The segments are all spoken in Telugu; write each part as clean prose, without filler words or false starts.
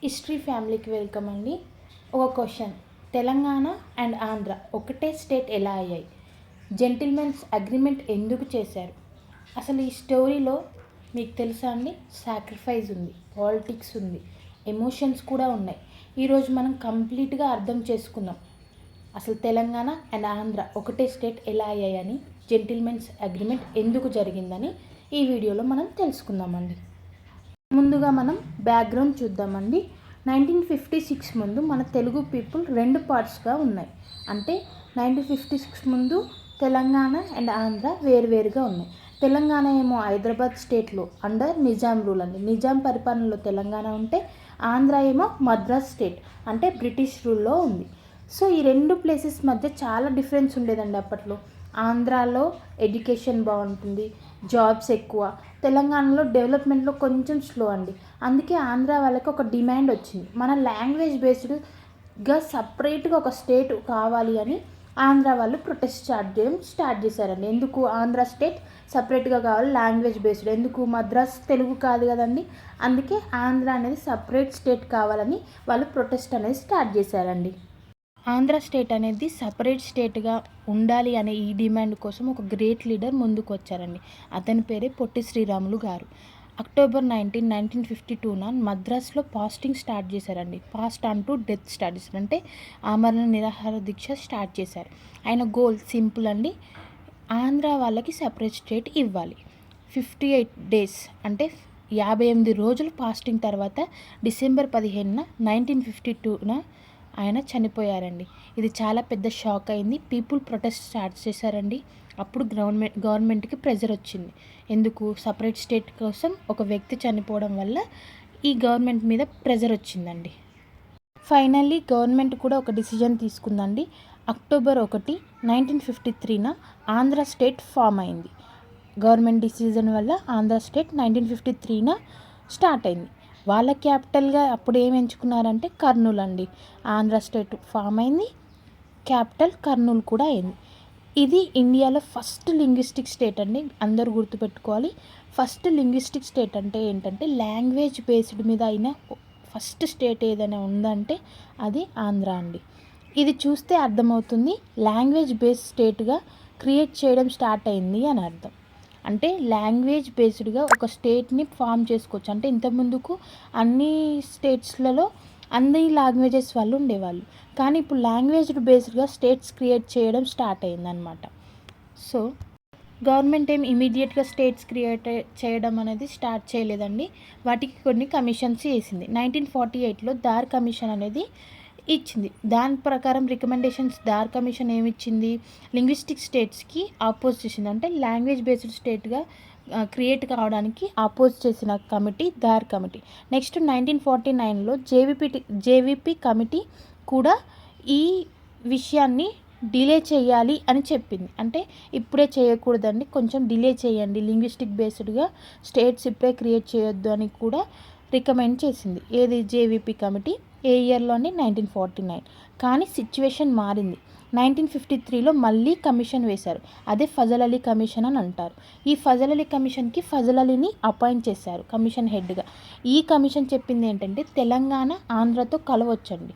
హిస్టరీ ఫ్యామిలీకి వెల్కమ్ అండి. ఒక క్వశ్చన్: తెలంగాణ అండ్ ఆంధ్ర ఒకటే స్టేట్ ఎలా అయ్యాయి? జెంటిల్మెన్స్ అగ్రిమెంట్ ఎందుకు చేశారు? అసలు ఈ స్టోరీలో మీకు తెలుసా అండి? సాక్రిఫైస్ ఉంది, పాలిటిక్స్ ఉంది, ఎమోషన్స్ కూడా ఉన్నాయి. ఈరోజు మనం కంప్లీట్గా అర్థం చేసుకుందాం. అసలు తెలంగాణ అండ్ ఆంధ్ర ఒకటే స్టేట్ ఎలా అయ్యాయని, జెంటిల్మెన్స్ అగ్రిమెంట్ ఎందుకు జరిగిందని ఈ వీడియోలో మనం తెలుసుకుందామండి. ముందుగా మనం బ్యాక్గ్రౌండ్ చూద్దామండి. 1956 ముందు మన తెలుగు పీపుల్ రెండు పార్ట్స్గా ఉన్నాయి. అంటే 1956 ముందు తెలంగాణ అండ్ ఆంధ్ర వేరువేరుగా ఉన్నాయి. తెలంగాణ ఏమో హైదరాబాద్ స్టేట్లో అండర్ నిజాం రూల్ అండి. నిజాం పరిపాలనలో తెలంగాణ ఉంటే, ఆంధ్ర ఏమో మద్రాస్ స్టేట్ అంటే బ్రిటిష్ రూల్లో ఉంది. సో ఈ రెండు ప్లేసెస్ మధ్య చాలా డిఫరెన్స్ ఉండేదండి అప్పట్లో. ఆంధ్రాలో ఎడ్యుకేషన్ బాగుంటుంది, జాబ్స్ ఎక్కువ. తెలంగాణలో డెవలప్మెంట్లో కొంచెం స్లో అండి. అందుకే ఆంధ్ర వాళ్ళకి ఒక డిమాండ్ వచ్చింది, మన లాంగ్వేజ్ బేస్డ్గా సపరేట్గా ఒక స్టేట్ కావాలి అని ఆంధ్ర వాళ్ళు ప్రొటెస్ట్ స్టార్ట్ చేశారండి. ఎందుకు ఆంధ్ర స్టేట్ సపరేట్గా కావాలి, లాంగ్వేజ్ బేస్డ్, ఎందుకు మద్రాస్ తెలుగు కాదు కదండి, అందుకే ఆంధ్ర అనేది సపరేట్ స్టేట్ కావాలని వాళ్ళు ప్రొటెస్ట్ అనేది స్టార్ట్ చేశారండి. ఆంధ్ర స్టేట్ అనేది సపరేట్ స్టేట్గా ఉండాలి అనే ఈ డిమాండ్ కోసం ఒక గ్రేట్ లీడర్ ముందుకు వచ్చారండి. అతని పేరే పొట్టి శ్రీరాములు గారు. అక్టోబర్ 1952 మద్రాస్లో ఫాస్టింగ్ స్టార్ట్ చేశారండి. ఫాస్ట్ అంటూ డెత్ స్టార్ట్ చేశారు, అంటే ఆమరణ నిరాహార దీక్ష స్టార్ట్ చేశారు. ఆయన గోల్ సింపుల్ అండి, ఆంధ్ర వాళ్ళకి సపరేట్ స్టేట్ ఇవ్వాలి. 58 days అంటే 58 రోజులు ఫాస్టింగ్ తర్వాత డిసెంబర్ 15 1952 ఆయన చనిపోయారండి. ఇది చాలా పెద్ద షాక్ అయింది. పీపుల్ ప్రొటెస్ట్ స్టార్ట్ చేశారండి. అప్పుడు గవర్నమెంట్కి ప్రెజర్ వచ్చింది. ఎందుకు? సపరేట్ స్టేట్ కోసం ఒక వ్యక్తి చనిపోవడం వల్ల ఈ గవర్నమెంట్ మీద ప్రెజర్ వచ్చిందండి. ఫైనల్లీ గవర్నమెంట్ కూడా ఒక డిసిజన్ తీసుకుందండి. అక్టోబర్ 1, 1953 ఆంధ్ర స్టేట్ ఫామ్ అయింది. గవర్నమెంట్ డిసిజన్ వల్ల ఆంధ్ర స్టేట్ 1953 స్టార్ట్ అయింది. వాళ్ళ క్యాపిటల్గా అప్పుడు ఏం ఎంచుకున్నారంటే కర్నూలు అండి. ఆంధ్ర స్టేట్ ఫామ్ అయింది, క్యాపిటల్ కర్నూలు కూడా అయింది. ఇది ఇండియాలో ఫస్ట్ లింగ్విస్టిక్ స్టేట్ అండి. అందరూ గుర్తుపెట్టుకోవాలి. ఫస్ట్ లింగ్విస్టిక్ స్టేట్ అంటే ఏంటంటే లాంగ్వేజ్ బేస్డ్ మీద అయిన ఫస్ట్ స్టేట్ ఏదైనా ఉందంటే అది ఆంధ్ర అండి. ఇది చూస్తే అర్థమవుతుంది, లాంగ్వేజ్ బేస్డ్ స్టేట్గా క్రియేట్ చేయడం స్టార్ట్ అయింది అని అర్థం. అంటే లాంగ్వేజ్ బేస్డ్గా ఒక స్టేట్ని ఫామ్ చేసుకోవచ్చు. అంటే ఇంతకుముందుకు అన్ని స్టేట్స్లలో అన్ని లాంగ్వేజెస్ వాళ్ళు ఉండేవాళ్ళు, కానీ ఇప్పుడు లాంగ్వేజ్ బేస్డ్గా స్టేట్స్ క్రియేట్ చేయడం స్టార్ట్ అయిందనమాట. సో గవర్నమెంట్ ఏం ఇమీడియట్గా స్టేట్స్ క్రియేట్ చేయడం అనేది స్టార్ట్ చేయలేదండి. వాటికి కొన్ని కమిషన్స్ వేసింది. 1948లో దార్ కమిషన్ అనేది ఇచ్చింది. దాని ప్రకారం రికమెండేషన్స్ దార్ కమిషన్ ఏమిచ్చింది? లింగ్విస్టిక్ స్టేట్స్కి ఆపోజ్ చేసింది. అంటే లాంగ్వేజ్ బేస్డ్ స్టేట్గా క్రియేట్ కావడానికి ఆపోజ్ చేసిన కమిటీ దార్ కమిటీ. నెక్స్ట్ 1949లో జేవీపీ కమిటీ కూడా ఈ విషయాన్ని డిలే చేయాలి అని చెప్పింది. అంటే ఇప్పుడే చేయకూడదండి, కొంచెం డిలే చేయండి, లింగ్విస్టిక్ బేస్డ్గా స్టేట్స్ ఇప్పుడే క్రియేట్ చేయొద్దు అని కూడా రికమెండ్ చేసింది. ఏది? JVP committee. ఏ ఇయర్లోని? 1949. కానీ సిచ్యువేషన్ మారింది. 1953లో మళ్ళీ కమిషన్ వేశారు. అదే ఫజల్ అలీ కమిషన్ అని అంటారు. ఈ ఫజల్ అలీ కమిషన్కి ఫజల్ అలీని అపాయింట్ చేశారు కమిషన్ హెడ్గా. ఈ కమిషన్ చెప్పింది ఏంటంటే తెలంగాణ ఆంధ్రతో కలవచ్చండి,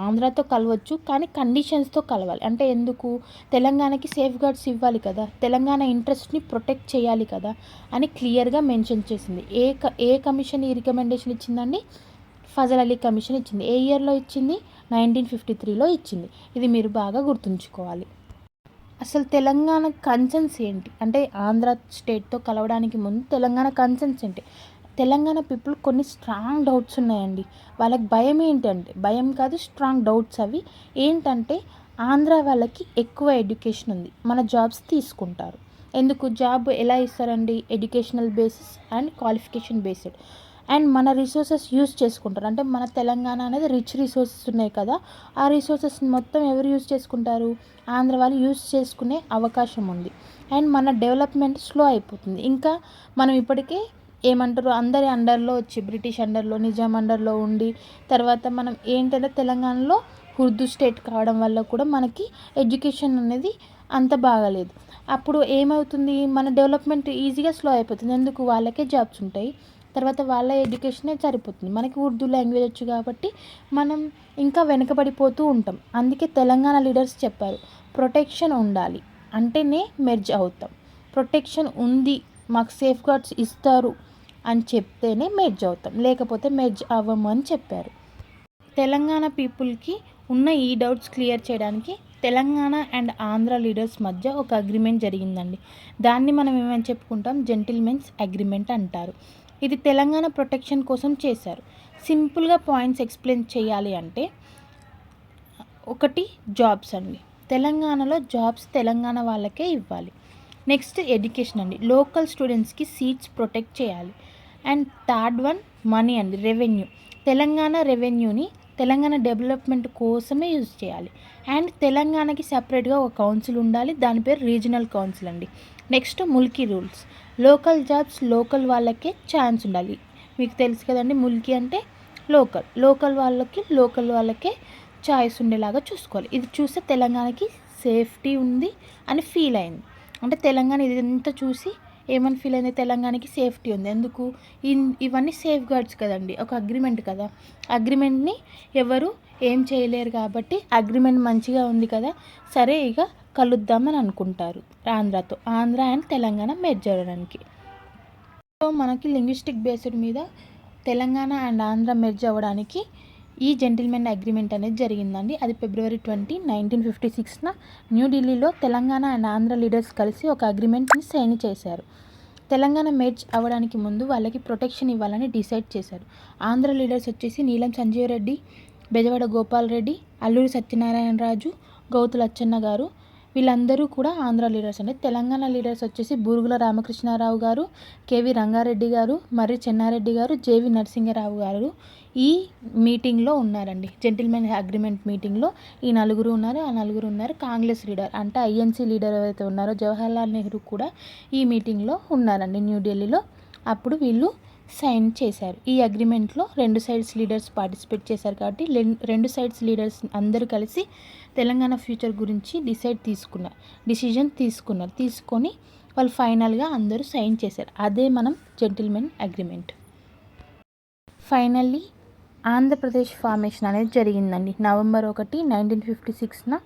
ఆంధ్రాతో కలవచ్చు, కానీ కండిషన్స్తో కలవాలి. అంటే ఎందుకు? తెలంగాణకి సేఫ్ గార్డ్స్ ఇవ్వాలి కదా, తెలంగాణ ఇంట్రెస్ట్ని ప్రొటెక్ట్ చేయాలి కదా అని క్లియర్గా మెన్షన్ చేసింది. ఏ కమిషన్ ఈ రికమెండేషన్ ఇచ్చిందండి? ఫజల్ అలీ కమిషన్ ఇచ్చింది. ఏ ఇయర్లో ఇచ్చింది? 1953లో ఇచ్చింది. ఇది మీరు బాగా గుర్తుంచుకోవాలి. అసలు తెలంగాణ కన్సర్న్స్ ఏంటి అంటే, ఆంధ్ర స్టేట్తో కలవడానికి ముందు తెలంగాణ కన్సర్న్స్ ఏంటి? తెలంగాణ పీపుల్ కొన్ని స్ట్రాంగ్ డౌట్స్ ఉన్నాయండి. వాళ్ళకి భయం ఏంటంటే, భయం కాదు, స్ట్రాంగ్ డౌట్స్. అవి ఏంటంటే, ఆంధ్ర వాళ్ళకి ఎక్కువ ఎడ్యుకేషన్ ఉంది, మన జాబ్స్ తీసుకుంటారు. ఎందుకు? జాబ్ ఎలా ఇస్తారండి? Educational basis and qualification based. And మన రిసోర్సెస్ యూజ్ చేసుకుంటారు. అంటే మన తెలంగాణ అనేది రిచ్ రిసోర్సెస్ ఉన్నాయి కదా, ఆ రిసోర్సెస్ని మొత్తం ఎవరు యూజ్ చేసుకుంటారు? ఆంధ్ర వాళ్ళు యూజ్ చేసుకునే అవకాశం ఉంది. అండ్ మన డెవలప్మెంట్ స్లో అయిపోతుంది. ఇంకా మనం ఇప్పటికే ఏమంటారు, అందరి అండర్లో వచ్చి, బ్రిటిష్ అండర్లో, నిజాం అండర్లో ఉండి, తర్వాత మనం ఏంటంటే తెలంగాణలో ఉర్దూ స్టేట్ కావడం వల్ల కూడా మనకి ఎడ్యుకేషన్ అనేది అంత బాగాలేదు. అప్పుడు ఏమవుతుంది? మన డెవలప్మెంట్ ఈజీగా స్లో అయిపోతుంది. ఎందుకు? వాళ్ళకే జాబ్స్ ఉంటాయి, తర్వాత వాళ్ళ ఎడ్యుకేషనే సరిపోతుంది. మనకి ఉర్దూ లాంగ్వేజ్ వచ్చు కాబట్టి మనం ఇంకా వెనకబడిపోతూ ఉంటాం. అందుకే తెలంగాణ లీడర్స్ చెప్పారు, ప్రొటెక్షన్ ఉండాలి అంటేనే మెర్జ్ అవుతాం. ప్రొటెక్షన్ ఉంది, మాకు సేఫ్ గార్డ్స్ ఇస్తారు అని చెప్తేనే మెర్జ్ అవుతాం, లేకపోతే మెర్జ్ అవ్వము అని చెప్పారు. తెలంగాణ పీపుల్కి ఉన్న ఈ డౌట్స్ క్లియర్ చేయడానికి తెలంగాణ అండ్ ఆంధ్ర లీడర్స్ మధ్య ఒక అగ్రిమెంట్ జరిగిందండి. దాన్ని మనం ఏమని చెప్పుకుంటాం, జెంటిల్మెన్స్ అగ్రిమెంట్ అంటారు. ఇది తెలంగాణ ప్రొటెక్షన్ కోసం చేశారు. సింపుల్గా పాయింట్స్ ఎక్స్ప్లెయిన్ చేయాలి అంటే, ఒకటి జాబ్స్ అండి. తెలంగాణలో జాబ్స్ తెలంగాణ వాళ్ళకే ఇవ్వాలి. నెక్స్ట్ ఎడ్యుకేషన్ అండి, లోకల్ స్టూడెంట్స్కి సీట్స్ ప్రొటెక్ట్ చేయాలి. అండ్ థర్డ్ వన్ మనీ అండి, రెవెన్యూ. తెలంగాణ రెవెన్యూని తెలంగాణ డెవలప్మెంట్ కోసమే యూజ్ చేయాలి. అండ్ తెలంగాణకి సపరేట్గా ఒక కౌన్సిల్ ఉండాలి, దాని పేరు రీజనల్ కౌన్సిల్ అండి. Next Mulki rules, local jobs local వాళ్ళకే ఛాన్స్ ఉండాలి. మీకు తెలుసు కదండి, ముల్కీ అంటే లోకల్ వాళ్ళకే ఛాయిస్ ఉండేలాగా చూసుకోవాలి. ఇది చూస్తే తెలంగాణకి సేఫ్టీ ఉంది అని ఫీల్ అయింది. అంటే తెలంగాణ ఇదంతా చూసి ఏమని ఫీల్ అయింది, తెలంగాణకి సేఫ్టీ ఉంది. ఎందుకు, ఇవన్నీ సేఫ్ గార్డ్స్ కదండి, ఒక అగ్రిమెంట్ కదా. అగ్రిమెంట్ని ఎవరు ఏం చేయలేరు కాబట్టి అగ్రిమెంట్ మంచిగా ఉంది కదా, సరే ఇక కలుద్దామని అనుకుంటారు ఆంధ్రాతో. ఆంధ్ర అండ్ తెలంగాణ మెర్జ్ అవ్వడానికి. సో మనకి లింగ్విస్టిక్ బేస్డ్ మీద తెలంగాణ అండ్ ఆంధ్ర మెర్జ్ అవ్వడానికి ఈ జెంటిల్మెన్ అగ్రిమెంట్ అనేది జరిగిందండి. అది February 20, 1956 న్యూఢిల్లీలో తెలంగాణ అండ్ ఆంధ్ర లీడర్స్ కలిసి ఒక అగ్రిమెంట్ని సైన్ చేశారు. తెలంగాణ మెర్జ్ అవ్వడానికి ముందు వాళ్ళకి ప్రొటెక్షన్ ఇవ్వాలని డిసైడ్ చేశారు. ఆంధ్ర లీడర్స్ వచ్చేసి నీలం సంజీవ్ రెడ్డి, బెజవాడ గోపాల్ రెడ్డి, అల్లూరి సత్యనారాయణరాజు, గౌతు లచ్చన్న గారు, వీళ్ళందరూ కూడా ఆంధ్ర లీడర్స్ అండి. తెలంగాణ లీడర్స్ వచ్చేసి బూరుగుల రామకృష్ణారావు గారు, కేవి రంగారెడ్డి గారు, మర్రి చెన్నారెడ్డి గారు, జేవి నరసింహరావు గారు ఈ మీటింగ్లో ఉన్నారండి. జెంటిల్మెన్ అగ్రిమెంట్ మీటింగ్లో ఈ నలుగురు ఉన్నారు. కాంగ్రెస్ లీడర్ అంటే ఐఎన్సీ లీడర్ ఎవరైతే ఉన్నారో జవహర్లాల్ నెహ్రూ కూడా ఈ మీటింగ్లో ఉన్నారండి న్యూఢిల్లీలో. అప్పుడు వీళ్ళు సైన్ చేశారు. ఈ అగ్రిమెంట్లో రెండు సైడ్స్ లీడర్స్ పార్టిసిపేట్ చేశారు కాబట్టి రెండు సైడ్స్ లీడర్స్ అందరూ కలిసి తెలంగాణ ఫ్యూచర్ గురించి డిసిజన్ తీసుకొని వాళ్ళు ఫైనల్గా అందరూ సైన్ చేశారు. అదే మనం gentlemen agreement. Finally Andhra Pradesh formation అనేది జరిగిందండి. November 1, 1956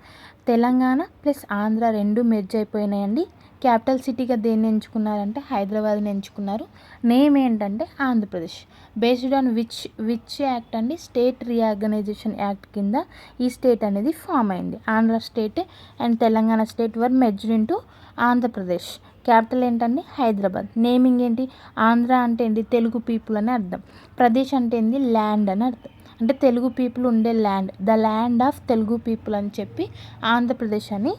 తెలంగాణ ప్లస్ ఆంధ్ర రెండు మెర్జ్ అయిపోయినాయండి. క్యాపిటల్ సిటీగా దేన్ని ఎంచుకున్నారంటే హైదరాబాద్ని ఎంచుకున్నారు. నేమ్ ఏంటంటే Andhra Pradesh. Based on which act అండి, స్టేట్ రీఆర్గనైజేషన్ యాక్ట్ కింద ఈ స్టేట్ అనేది ఫామ్ అయింది. Andhra state and Telangana state were merged into Andhra Pradesh. Capital ఏంటండి, హైదరాబాద్. నేమింగ్ ఏంటి, ఆంధ్ర అంటే ఏంటి, తెలుగు పీపుల్ అని అర్థం. ప్రదేశ్ అంటే ఏంటి, ల్యాండ్ అని అర్థం. అంటే తెలుగు పీపుల్ ఉండే land, the land of Telugu people అని చెప్పి ఆంధ్రప్రదేశ్ అని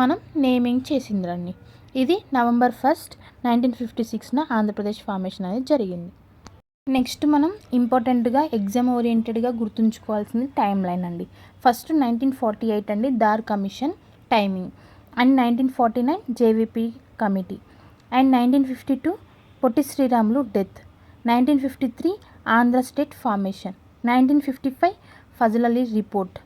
మనం నేమింగ్ చేసిందండి. ఇది November 1, 1956 ఆంధ్రప్రదేశ్ ఫార్మేషన్ అనేది జరిగింది. నెక్స్ట్ మనం ఇంపార్టెంట్గా ఎగ్జామ్ ఓరియంటెడ్గా గుర్తుంచుకోవాల్సింది టైం లైన్ అండి. ఫస్ట్ 1948 అండి Dar commission timing, and 1949 JVP committee, and 1952 Potti Sriramulu death, 1953 Andhra state formation, 1955 Fazal Ali report,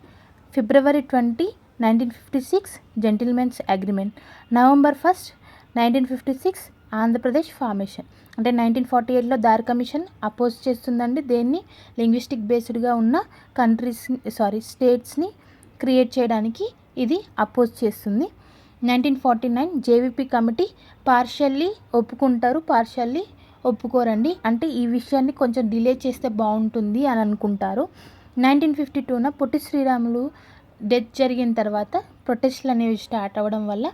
February 20, 1956 gentlemen's agreement, November 1, 1956 Andhra Pradesh formation. అంటే 1948లో దార్ కమిషన్ అపోజ్ చేస్తుందండి దేన్ని, లింగ్విస్టిక్ బేస్డ్గా ఉన్న స్టేట్స్ని క్రియేట్ చేయడానికి ఇది అపోజ్ చేస్తుంది. 1949 జేవీపీ కమిటీ పార్షల్లీ ఒప్పుకుంటారు, పార్షల్లీ ఒప్పుకోరండి. అంటే ఈ విషయాన్ని కొంచెం డిలే చేస్తే బాగుంటుంది అని అనుకుంటారు. 1952 పొట్టి శ్రీరాములు డెత్ జరిగిన తర్వాత ప్రొటెస్ట్లు అనేవి స్టార్ట్ అవ్వడం వల్ల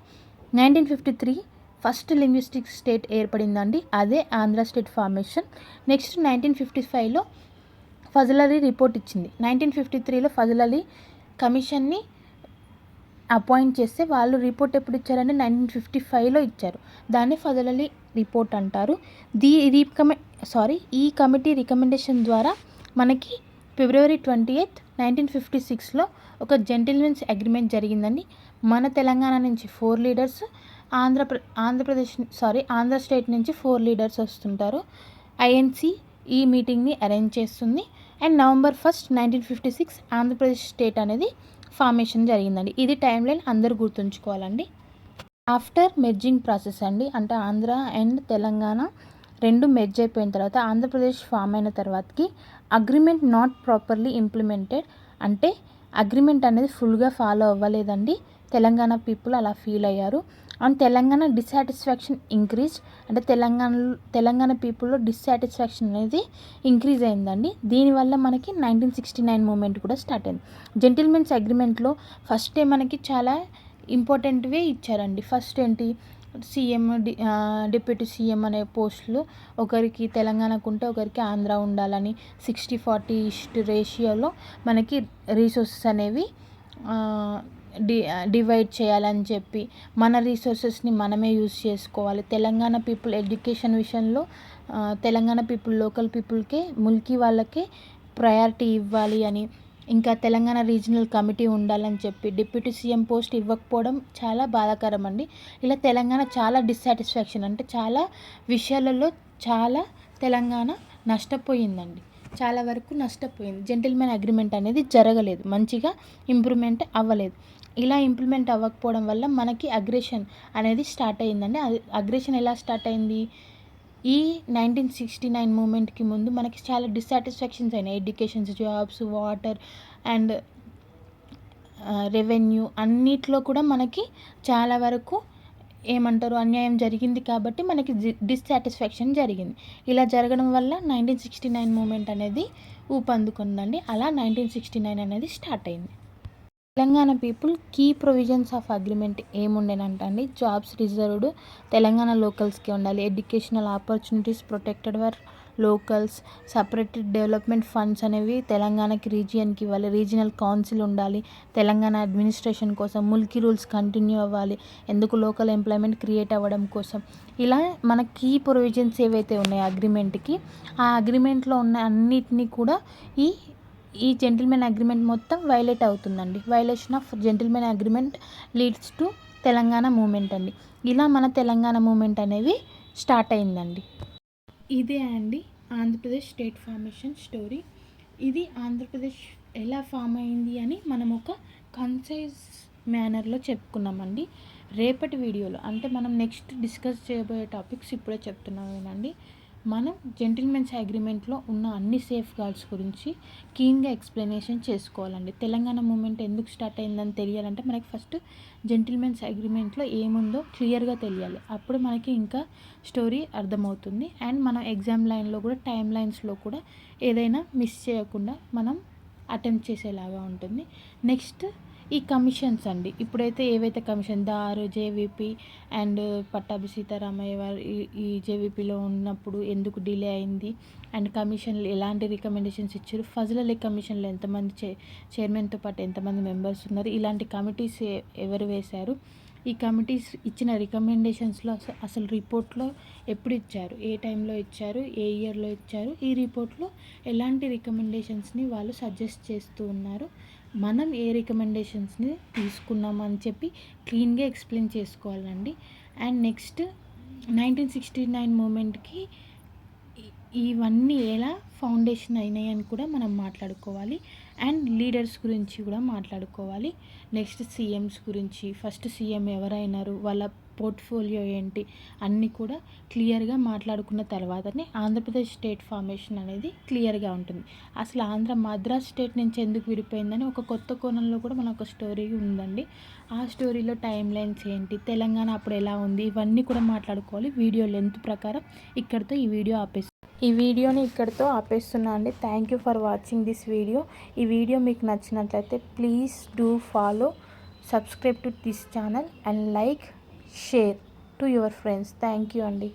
1953 ఫస్ట్ లింగ్విస్టిక్ స్టేట్ ఏర్పడిందండి, అదే ఆంధ్ర స్టేట్ ఫార్మేషన్. నెక్స్ట్ 1955లో ఫజల్ అలీ రిపోర్ట్ ఇచ్చింది. 1953లో ఫజల్ అలీ కమిషన్ని అపాయింట్ చేస్తే వాళ్ళు రిపోర్ట్ ఎప్పుడు ఇచ్చారంటే 1955లో ఇచ్చారు. దాన్ని ఫజల్ అలీ రిపోర్ట్ అంటారు. ఈ కమిటీ రికమెండేషన్ ద్వారా మనకి February 28, 1956లో ఒక జెంటిల్మెన్స్ అగ్రిమెంట్ జరిగిందండి. మన తెలంగాణ నుంచి 4 లీడర్స్, ఆంధ్ర స్టేట్ నుంచి 4 లీడర్స్ వస్తుంటారు. ఐఎన్సీ ఈ మీటింగ్ని అరేంజ్ చేస్తుంది. అండ్ November 1, 1956 ఆంధ్రప్రదేశ్ స్టేట్ అనేది ఫార్మేషన్ జరిగిందండి. ఇది టైం లైన్ అందరూ గుర్తుంచుకోవాలండి. ఆఫ్టర్ మెర్జింగ్ ప్రాసెస్ అండి, అంటే ఆంధ్ర అండ్ తెలంగాణ రెండు మెర్జ్ అయిపోయిన తర్వాత ఆంధ్రప్రదేశ్ ఫామ్ అయిన తర్వాతకి అగ్రిమెంట్ నాట్ ప్రాపర్లీ ఇంప్లిమెంటెడ్, అంటే అగ్రిమెంట్ అనేది ఫుల్గా ఫాలో అవ్వలేదండి. తెలంగాణ పీపుల్ అలా ఫీల్ అయ్యారు. అండ్ తెలంగాణ డిస్సాటిస్ఫాక్షన్ ఇంక్రీజ్, అంటే తెలంగాణ పీపుల్లో డిస్సాటిస్ఫాక్షన్ అనేది ఇంక్రీజ్ అయిందండి. దీనివల్ల మనకి 1969 మూమెంట్ కూడా స్టార్ట్ అయింది. జెంటిల్మెన్స్ అగ్రిమెంట్లో ఫస్ట్ మనకి చాలా ఇంపార్టెంట్వే ఇచ్చారండి. ఫస్ట్ ఏంటి, సీఎం డిప్యూటీ సీఎం అనే పోస్టులు ఒకరికి తెలంగాణకు ఉంటే ఒకరికి ఆంధ్ర ఉండాలని 60-40 రేషియోలో మనకి రీసోర్సెస్ అనేవి డివైడ్ చేయాలని చెప్పి, మన రీసోర్సెస్ని మనమే యూజ్ చేసుకోవాలి. తెలంగాణ పీపుల్ ఎడ్యుకేషన్ విషయంలో తెలంగాణ పీపుల్ లోకల్ పీపుల్కే, ముల్కీ వాళ్ళకే ప్రయారిటీ ఇవ్వాలి అని, ఇంకా తెలంగాణ రీజనల్ కమిటీ ఉండాలని చెప్పి డిప్యూటీ సీఎం పోస్ట్ ఇవ్వకపోవడం చాలా బాధాకరం అండి. ఇలా తెలంగాణ చాలా డిస్సాటిస్ఫాక్షన్, అంటే చాలా విషయాలలో చాలా తెలంగాణ నష్టపోయిందండి. చాలా వరకు నష్టపోయింది. జెంటిల్మెన్ అగ్రిమెంట్ అనేది జరగలేదు, మంచిగా ఇంప్రూవ్మెంట్ అవ్వలేదు. ఇలా ఇంప్లిమెంట్ అవ్వకపోవడం వల్ల మనకి అగ్రెషన్ అనేది స్టార్ట్ అయ్యిందండి. అగ్రెషన్ ఎలా స్టార్ట్ అయింది, ఈ 1969 మూమెంట్కి ముందు మనకి చాలా డిస్సాటిస్ఫాక్షన్స్ అయినాయి. Educations, jobs, water and revenue అన్నిట్లో కూడా మనకి చాలా వరకు ఏమంటారు అన్యాయం జరిగింది. కాబట్టి మనకి డిస్సాటిస్ఫాక్షన్ జరిగింది. ఇలా జరగడం వల్ల 1969 మూమెంట్ అనేది ఊపందుకుందండి. అలా 1969 అనేది స్టార్ట్ అయింది. Telangana people key provisions of agreement ఏముండేనంటండి, జాబ్స్ రిజర్వ్డ్ తెలంగాణ లోకల్స్కి ఉండాలి, educational opportunities protected for locals, separated development funds అనేవి తెలంగాణకి రీజియన్కి ఇవ్వాలి, రీజనల్ కౌన్సిల్ ఉండాలి తెలంగాణ అడ్మినిస్ట్రేషన్ కోసం, ముల్కీ రూల్స్ కంటిన్యూ అవ్వాలి ఎందుకు, లోకల్ ఎంప్లాయ్మెంట్ క్రియేట్ అవ్వడం కోసం. ఇలా మన కీ ప్రొవిజన్స్ ఏవైతే ఉన్నాయో అగ్రిమెంట్కి, ఆ అగ్రిమెంట్లో ఉన్న అన్నిటినీ కూడా ఈ జెంటిల్మెన్ అగ్రిమెంట్ మొత్తం వైలేట్ అవుతుందండి. Violation of gentlemen agreement leads to Telangana movement అండి. ఇలా మన తెలంగాణ మూమెంట్ అనేవి స్టార్ట్ అయిందండి. ఇదే అండి ఆంధ్రప్రదేశ్ స్టేట్ ఫార్మేషన్ స్టోరీ. ఇది ఆంధ్రప్రదేశ్ ఎలా ఫామ్ అయింది అని మనం ఒక కన్సైజ్ మేనర్లో చెప్పుకున్నామండి. రేపటి వీడియోలో, అంటే మనం నెక్స్ట్ డిస్కస్ చేయబోయే టాపిక్స్ ఇప్పుడే చెప్తున్నామేనండి. మనం జెంటిల్మెన్స్ అగ్రిమెంట్లో ఉన్న అన్ని సేఫ్ గార్డ్స్ గురించి క్లీన్గా ఎక్స్ప్లెనేషన్ చేసుకోవాలండి. తెలంగాణ మూమెంట్ ఎందుకు స్టార్ట్ అయిందని తెలియాలంటే మనకి ఫస్ట్ జెంటిల్మెన్స్ అగ్రిమెంట్లో ఏముందో క్లియర్గా తెలియాలి. అప్పుడు మనకి ఇంకా స్టోరీ అర్థమవుతుంది. అండ్ మనం ఎగ్జామ్ లైన్లో కూడా టైం లైన్స్లో కూడా ఏదైనా మిస్ చేయకుండా మనం అటెంప్ట్ చేసేలాగా ఉంటుంది. నెక్స్ట్ ఈ కమిషన్స్ అండి, ఇప్పుడైతే ఏవైతే కమిషన్ దారు, జేవీపీ అండ్ పట్టాభి సీతారామయ్య వారు ఈ జేవీపీలో ఉన్నప్పుడు ఎందుకు డిలే అయింది, అండ్ కమిషన్లు ఎలాంటి రికమెండేషన్స్ ఇచ్చారు, ఫజల్ అలీ కమిషన్లో ఎంతమంది చైర్మన్తో పాటు ఎంతమంది మెంబర్స్ ఉన్నారు, ఇలాంటి కమిటీస్ ఎవరు వేశారు, ఈ కమిటీస్ ఇచ్చిన రికమెండేషన్స్లో అసలు రిపోర్ట్లో ఎప్పుడు ఇచ్చారు, ఏ టైంలో ఇచ్చారు, ఏ ఇయర్లో ఇచ్చారు, ఈ రిపోర్ట్లో ఎలాంటి రికమెండేషన్స్ని వాళ్ళు సజెస్ట్ చేస్తూ ఉన్నారు, మనం ఏ రికమెండేషన్స్ని తీసుకున్నామని చెప్పి క్లీన్గా ఎక్స్ప్లెయిన్ చేసుకోవాలండి. అండ్ నెక్స్ట్ 1969 మూమెంట్కి ఇవన్నీ ఎలా ఫౌండేషన్ అయినాయి అని కూడా మనం మాట్లాడుకోవాలి. అండ్ లీడర్స్ గురించి కూడా మాట్లాడుకోవాలి. నెక్స్ట్ సీఎంస్ గురించి, ఫస్ట్ సీఎం ఎవరైనారు, వాళ్ళ పోర్ట్ఫోలియో ఏంటి, అన్నీ కూడా క్లియర్గా మాట్లాడుకున్న తర్వాతనే ఆంధ్రప్రదేశ్ స్టేట్ ఫార్మేషన్ అనేది క్లియర్గా ఉంటుంది. అసలు మద్రాస్ స్టేట్ నుంచి ఎందుకు విడిపోయిందని ఒక కొత్త కోణంలో కూడా మనకు ఒక స్టోరీ ఉందండి. ఆ స్టోరీలో టైం లైన్స్ ఏంటి, తెలంగాణ అప్పుడు ఎలా ఉంది, ఇవన్నీ కూడా మాట్లాడుకోవాలి. వీడియో లెంత్ ప్రకారం ఇక్కడితో ఈ వీడియోని ఇక్కడితో ఆపేస్తున్నా అండి. Thank you for watching this video. ఈ వీడియో మీకు నచ్చినట్లయితే please do follow, subscribe to this channel and like, share to your friends. Thank you అండి.